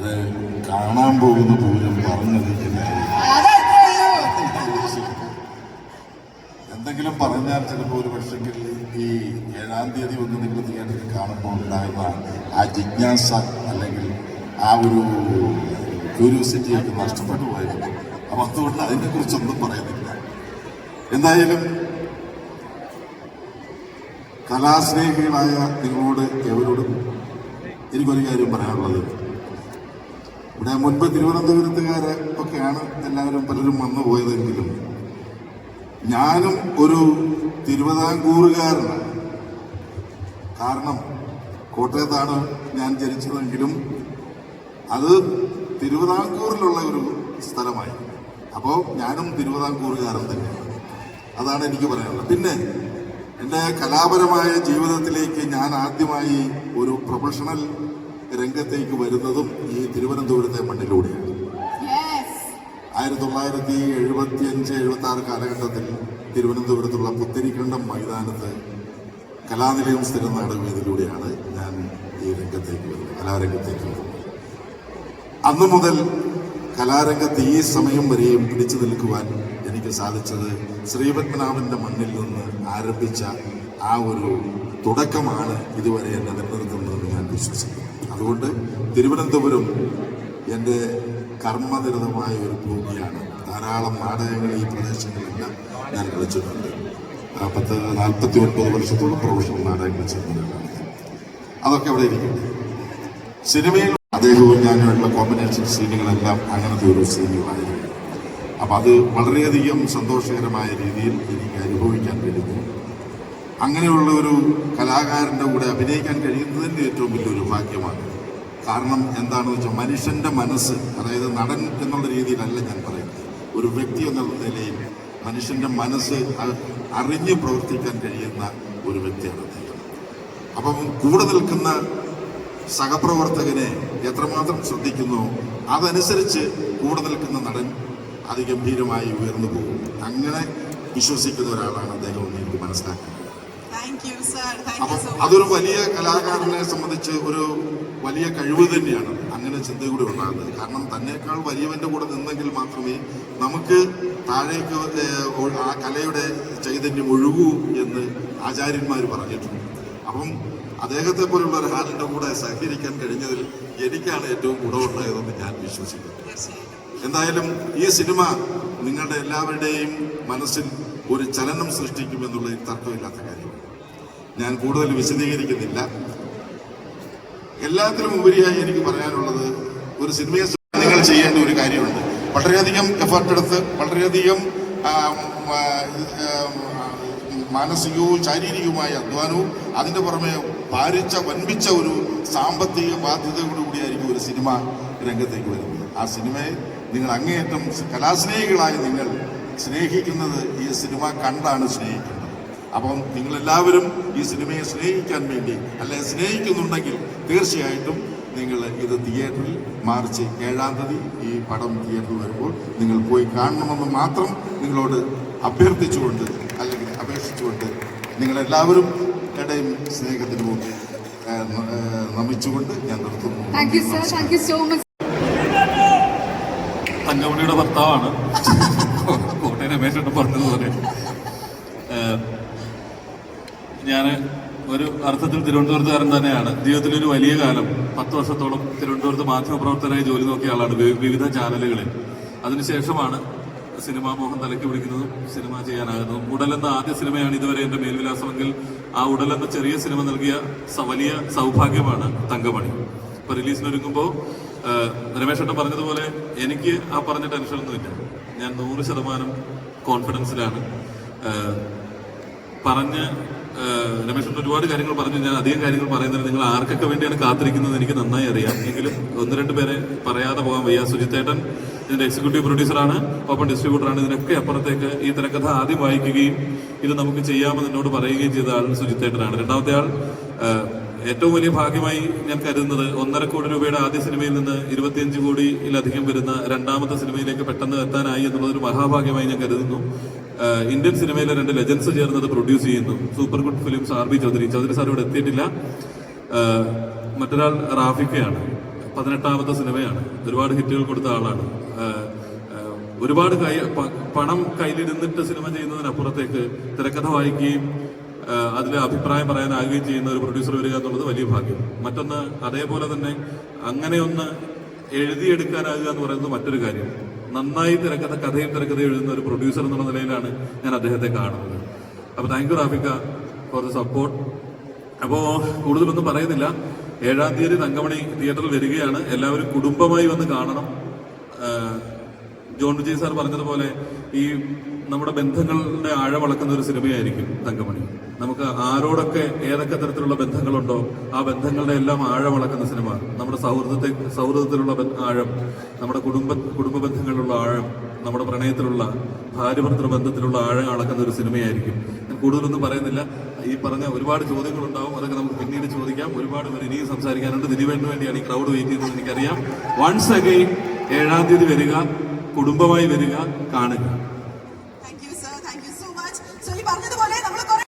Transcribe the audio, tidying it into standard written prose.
അവരെ കാണാൻ പോകുന്ന പൂരം പറഞ്ഞറിയിക്കുന്ന എന്തെങ്കിലും പറഞ്ഞാൽ ചിലപ്പോൾ ഒരു പക്ഷെങ്കിൽ ഈ 7-ാം തീയതി ഒന്ന് നിങ്ങൾ തിയേറ്ററിൽ കാണുമ്പോൾ ഉണ്ടാകുന്ന ആ ജിജ്ഞാസ അല്ലെങ്കിൽ ആ ഒരു ക്യൂരിയോസിറ്റിയൊക്കെ നഷ്ടപ്പെട്ടു പോയത്. അപ്പം അതുകൊണ്ട് അതിനെക്കുറിച്ചൊന്നും പറയുന്നില്ല. എന്തായാലും കലാസ്നേഹികളായ നിങ്ങളോട് എവരോടും എനിക്കൊരു കാര്യം പറയാനുള്ളത്, ഇവിടെ മുൻപ് തിരുവനന്തപുരത്തുകാരെ ഒക്കെയാണ് എല്ലാവരും പലരും വന്നു പോയതെങ്കിലും ഞാനും ഒരു തിരുവിതാംകൂറുകാരനാണ്. കാരണം കോട്ടയത്താണ് ഞാൻ ജനിച്ചതെങ്കിലും അത് തിരുവിതാംകൂറിലുള്ള ഒരു സ്ഥലമായി. അപ്പോൾ ഞാനും തിരുവിതാംകൂറുകാരൻ തന്നെയാണ്. അതാണ് എനിക്ക് പറയാനുള്ളത്. പിന്നെ എൻ്റെ കലാപരമായ ജീവിതത്തിലേക്ക് ഞാൻ ആദ്യമായി ഒരു പ്രൊഫഷണൽ രംഗത്തേക്ക് വരുന്നതും ഈ തിരുവനന്തപുരത്തെ മണ്ണിലൂടെയാണ്. 1975-76 കാലഘട്ടത്തിൽ തിരുവനന്തപുരത്തുള്ള പുത്തരിക്കണ്ടം മൈതാനത്ത് കലാനിലയം സ്ഥിര നാടകവേദിയിലൂടെയാണ് ഞാൻ ഈ രംഗത്തേക്ക് വരുന്നത്, കലാരംഗത്തേക്ക് വരുന്നത്. അന്നു മുതൽ കലാരംഗത്ത് ഈ സമയം വരെയും പിടിച്ചു നിൽക്കുവാൻ എനിക്ക് സാധിച്ചത് ശ്രീപത്മനാഭന്റെ മണ്ണിൽ നിന്ന് ആരംഭിച്ച ആ ഒരു തുടക്കമാണ് ഇതുവരെ എന്നെ നിലനിർത്തുന്നതെന്ന് ഞാൻ വിശ്വസിക്കുന്നു. അതുകൊണ്ട് തിരുവനന്തപുരം എൻ്റെ കർമ്മനിരതമായ ഒരു ഭൂമിയാണ്. ധാരാളം നാടകങ്ങൾ ഈ പ്രദേശങ്ങളെല്ലാം ഞാൻ കളിച്ചിട്ടുണ്ട്. 49 വർഷത്തോളം പ്രൊഫഷണൽ നാടകങ്ങൾ ചെയ്യുന്നവരാണ്. അതൊക്കെ അവിടെ ഇരിക്കുന്നു. സിനിമയിൽ അദ്ദേഹവും ഞാനുമായിട്ടുള്ള കോമ്പിനേഷൻ സീനുകളെല്ലാം അങ്ങനത്തെ ഒരു സീനുകളായിരുന്നു. അപ്പം അത് വളരെയധികം സന്തോഷകരമായ രീതിയിൽ എനിക്ക് അനുഭവിക്കാൻ കഴിയുന്നു. അങ്ങനെയുള്ള ഒരു കലാകാരൻ്റെ കൂടെ അഭിനയിക്കാൻ കഴിയുന്നതിൻ്റെ ഏറ്റവും വലിയൊരു ഭാഗ്യമാണ്. കാരണം എന്താണെന്ന് വെച്ചാൽ മനുഷ്യൻ്റെ മനസ്സ്, അതായത് നടൻ എന്നുള്ള രീതിയിലല്ല ഞാൻ പറയുന്നത്, ഒരു വ്യക്തി എന്നുള്ള നിലയിൽ മനുഷ്യൻ്റെ മനസ്സ് അറിഞ്ഞ് പ്രവർത്തിക്കാൻ കഴിയുന്ന ഒരു വ്യക്തിയാണ് അദ്ദേഹം. അപ്പം കൂടെ നിൽക്കുന്ന സഹപ്രവർത്തകനെ എത്രമാത്രം ശ്രദ്ധിക്കുന്നോ അതനുസരിച്ച് കൂടെ നിൽക്കുന്ന നടൻ അതിഗംഭീരമായി ഉയർന്നു പോകും. അങ്ങനെ വിശ്വസിക്കുന്ന ഒരാളാണ് അദ്ദേഹം എന്ന് എനിക്ക് മനസ്സിലാക്കുന്നത്. അപ്പം അതൊരു വലിയ കലാകാരനെ സംബന്ധിച്ച് ഒരു വലിയ കഴിവ് തന്നെയാണ് അങ്ങനെ ചിന്ത കൂടി ഉണ്ടാകുന്നത്. കാരണം തന്നേക്കാൾ വലിയവന്റെ കൂടെ നിന്നെങ്കിൽ മാത്രമേ നമുക്ക് താഴേക്ക് ആ കലയുടെ ചൈതന്യം ഒഴുകൂ എന്ന് ആചാര്യന്മാർ പറഞ്ഞിട്ടുണ്ട്. അപ്പം അദ്ദേഹത്തെ പോലുള്ള ഒരാളിൻ്റെ കൂടെ സഹകരിക്കാൻ കഴിഞ്ഞതിൽ എനിക്കാണ് ഏറ്റവും ഗുണമുണ്ടായതെന്ന് ഞാൻ വിശ്വസിക്കുന്നു. എന്തായാലും ഈ സിനിമ നിങ്ങളുടെ എല്ലാവരുടെയും മനസ്സിൽ ഒരു ചലനം സൃഷ്ടിക്കുമെന്നുള്ളതിൽ തർക്കമില്ലാത്ത കാര്യമാണ്. ഞാൻ കൂടുതൽ വിശദീകരിക്കുന്നില്ല. എല്ലാത്തിലും ഉപരിയായി എനിക്ക് പറയാനുള്ളത്, ഒരു സിനിമയെ നിങ്ങൾ ചെയ്യേണ്ട ഒരു കാര്യമുണ്ട്. വളരെയധികം എഫർട്ട് എടുത്ത് വളരെയധികം മാനസികവും ശാരീരികവുമായ അധ്വാനവും അതിൻ്റെ പുറമെ വൻപിച്ച ഒരു സാമ്പത്തിക ബാധ്യതയോടുകൂടിയായിരിക്കും ഒരു സിനിമ രംഗത്തേക്ക് വരുന്നത്. ആ സിനിമയെ നിങ്ങൾ അങ്ങേയറ്റം കലാസ്നേഹികളായ നിങ്ങൾ സ്നേഹിക്കുന്നത് ഈ സിനിമ കണ്ടാണ് സ്നേഹിക്കുന്നത്. അപ്പം നിങ്ങളെല്ലാവരും ഈ സിനിമയെ സ്നേഹിക്കാൻ വേണ്ടി അല്ലെ സ്നേഹിക്കുന്നുണ്ടെങ്കിൽ തീർച്ചയായിട്ടും നിങ്ങൾ ഇത് തിയേറ്ററിൽ മാർച്ച് 7-ാം തീയതി ഈ പടം തിയേറ്ററിൽ വരുമ്പോൾ നിങ്ങൾ പോയി കാണണമെന്ന് മാത്രം നിങ്ങളോട് അഭ്യർത്ഥിച്ചുകൊണ്ട് അല്ലെങ്കിൽ അപേക്ഷിച്ചുകൊണ്ട് നിങ്ങളെല്ലാവരും ഇടയും സ്നേഹത്തിന് മുമ്പ് നമിച്ചുകൊണ്ട് ഞാൻ നിർത്തുന്നു. തങ്കമണിയുടെ ഭർത്താവാണ് കോട്ടയം രമേശേട്ടൻ പറഞ്ഞതുപോലെ. ഞാൻ ഒരു അർത്ഥത്തിൽ തിരുവനന്തപുരത്തുകാരൻ തന്നെയാണ്. ജീവിതത്തിലൊരു വലിയ കാലം 10 വർഷത്തോളം തിരുവനന്തപുരത്ത് മാധ്യമപ്രവർത്തകനായി ജോലി നോക്കിയ ആളാണ് വിവിധ ചാനലുകളിൽ. അതിനുശേഷമാണ് സിനിമാ മോഹൻ തലയ്ക്ക് പിടിക്കുന്നതും സിനിമ ചെയ്യാനാകുന്നതും. ഉടലെന്ന ആദ്യ സിനിമയാണ് ഇതുവരെ എൻ്റെ മേൽവിലാസമെങ്കിൽ ആ ഉടലെന്ന ചെറിയ സിനിമ നൽകിയ വലിയ സൗഭാഗ്യമാണ് തങ്കമണി. ഇപ്പൊ റിലീസിനൊരുങ്ങുമ്പോൾ രമേശേട്ടൻ പറഞ്ഞതുപോലെ എനിക്ക് ആ പറഞ്ഞ ടെൻഷനൊന്നുമില്ല. ഞാൻ 100% കോൺഫിഡൻസിലാണ്. രമേശേട്ടൻ ഒരുപാട് കാര്യങ്ങൾ പറഞ്ഞു. ഞാൻ അധികം കാര്യങ്ങൾ പറയുന്നത് നിങ്ങൾ ആർക്കൊക്കെ വേണ്ടിയാണ് കാത്തിരിക്കുന്നത് എനിക്ക് നന്നായി അറിയാം. എങ്കിലും 1-2 പേരെ പറയാതെ പോകാൻ വയ്യ. സുജിത്തേട്ടൻ ഇതിന്റെ എക്സിക്യൂട്ടീവ് പ്രൊഡ്യൂസറാണ്, ഓപ്പൺ ഡിസ്ട്രിബ്യൂട്ടറാണ്. ഇതിനൊക്കെ അപ്പുറത്തേക്ക് ഈ തിരക്കഥ ആദ്യം വായിക്കുകയും ഇത് നമുക്ക് ചെയ്യാമെന്ന് എന്നോട് പറയുകയും ചെയ്ത ആൾ സുജിത്തേട്ടനാണ്. രണ്ടാമത്തെ ആൾ ഏറ്റവും വലിയ ഭാഗ്യമായി ഞാൻ കരുതുന്നത് 1.5 കോടി രൂപയുടെ ആദ്യ സിനിമയിൽ നിന്ന് 25 കോടിയിലധികം വരുന്ന രണ്ടാമത്തെ സിനിമയിലേക്ക് പെട്ടെന്ന് എത്താനായി എന്നുള്ളതൊരു മഹാഭാഗ്യമായി ഞാൻ കരുതുന്നു. ഇന്ത്യൻ സിനിമയിലെ 2 ലെജൻസ് ചേർന്നത് പ്രൊഡ്യൂസ് ചെയ്യുന്നു. Super good films RB Choudhary sir ഇവിടെ എത്തിയിട്ടില്ല. മറ്റൊരാൾ റാഫിക്കയാണ്. 18ാമത്തെ സിനിമയാണ്. ഒരുപാട് ഹിറ്റുകൾ കൊടുത്ത ആളാണ്. ഒരുപാട് പണം കയ്യിലിരുന്നിട്ട് സിനിമ ചെയ്യുന്നതിനപ്പുറത്തേക്ക് തിരക്കഥ വായിക്കുകയും അതിൽ അഭിപ്രായം പറയാനാകുകയും ചെയ്യുന്ന ഒരു പ്രൊഡ്യൂസർ വരിക എന്നുള്ളത് വലിയ ഭാഗ്യം. മറ്റൊന്ന്, അതേപോലെ തന്നെ അങ്ങനെയൊന്ന് എഴുതിയെടുക്കാനാകുക എന്ന് പറയുന്നത് മറ്റൊരു കാര്യം. നന്നായി കഥയും തിരക്കഥയും എഴുതുന്ന ഒരു പ്രൊഡ്യൂസർ എന്നുള്ള നിലയിലാണ് ഞാൻ അദ്ദേഹത്തെ കാണുന്നത്. അപ്പോൾ താങ്ക് യു റാഫിക്ക ഫോർ ദ സപ്പോർട്ട്. അപ്പോൾ കൂടുതലൊന്നും പറയുന്നില്ല. 7-ാം തീയതി തങ്കമണി തിയേറ്ററിൽ വരികയാണ്. എല്ലാവരും കുടുംബമായി വന്ന് കാണണം. ജോൺ വിജയ് സാർ പറഞ്ഞതുപോലെ ഈ നമ്മുടെ ബന്ധങ്ങളുടെ ആഴമളക്കുന്ന ഒരു സിനിമയായിരിക്കും തങ്കമണി. നമുക്ക് ആരോടൊക്കെ ഏതൊക്കെ തരത്തിലുള്ള ബന്ധങ്ങളുണ്ടോ ആ ബന്ധങ്ങളുടെ എല്ലാം ആഴമളക്കുന്ന സിനിമ. നമ്മുടെ സൗഹൃദത്തിലുള്ള ആഴം, നമ്മുടെ കുടുംബ ബന്ധങ്ങളിലുള്ള ആഴം, നമ്മുടെ പ്രണയത്തിലുള്ള ഭാര്യ-ഭർത്തൃ ബന്ധത്തിലുള്ള ആഴം അളക്കുന്ന ഒരു സിനിമയായിരിക്കും. ഞാൻ കൂടുതലൊന്നും പറയുന്നില്ല. ഈ പറഞ്ഞ ഒരുപാട് ചോദ്യങ്ങളുണ്ടാവും, അതൊക്കെ നമുക്ക് പിന്നീട് ചോദിക്കാം. ഒരുപാട് പേര് ഇനിയും സംസാരിക്കാനുണ്ട്. ദിലീപേട്ടന് വേണ്ടിയാണ് ഈ ക്രൗഡ് വെയിറ്റ് ചെയ്യുന്നത് എനിക്കറിയാം. വൺസ് അഗൈൻ 7-ാം തീയതി വരിക, കുടുംബമായി വരിക, കാണുക.